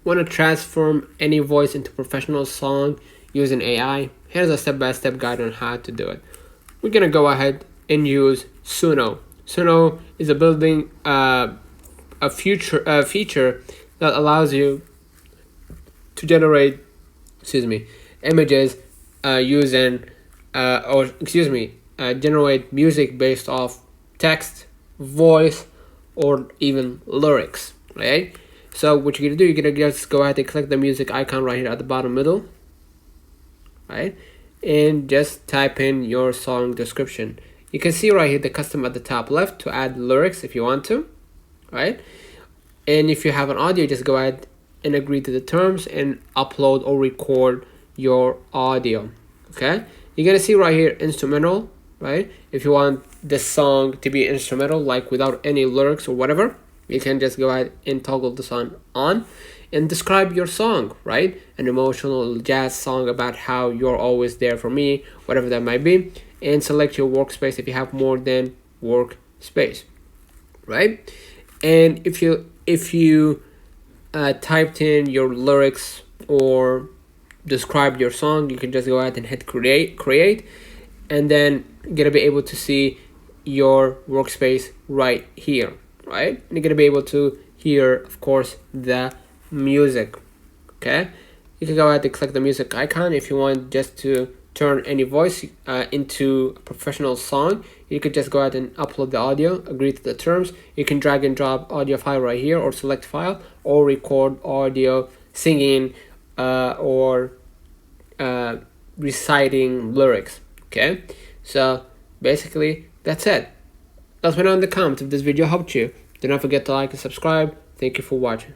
want to transform any voice into professional song using AI, here's a step-by-step guide on how to do it. We're gonna go ahead and use Suno. Suno is a feature that allows you to generate, images generate music based off text, voice, or even lyrics, right? So what you're gonna do, you're gonna just go ahead and click the music icon right here at the bottom middle, right? And just type in your song description. You can see right here the custom at the top left to add lyrics if you want to, right? And if you have an audio, just go ahead and agree to the terms and upload or record your audio. Okay, you're gonna see right here instrumental, right? If you want this song to be instrumental, like without any lyrics or whatever, you can just go ahead and toggle this on and describe your song, right? An emotional jazz song about how you're always there for me, whatever that might be, and select your workspace if you have more than workspace, right? And if you typed in your lyrics or described your song, you can just go ahead and hit create, and then you're gonna be able to see your workspace right here, right? And you're gonna be able to hear, of course, the music. Okay, you can go ahead and click the music icon if you want just to turn any voice into a professional song. You could just go ahead and upload the audio, agree to the terms. You can drag and drop audio file right here, or select file, or record audio singing or reciting lyrics. Okay, so basically that's it. Let me know in the comments if this video helped you. Do not forget to like and subscribe. Thank you for watching.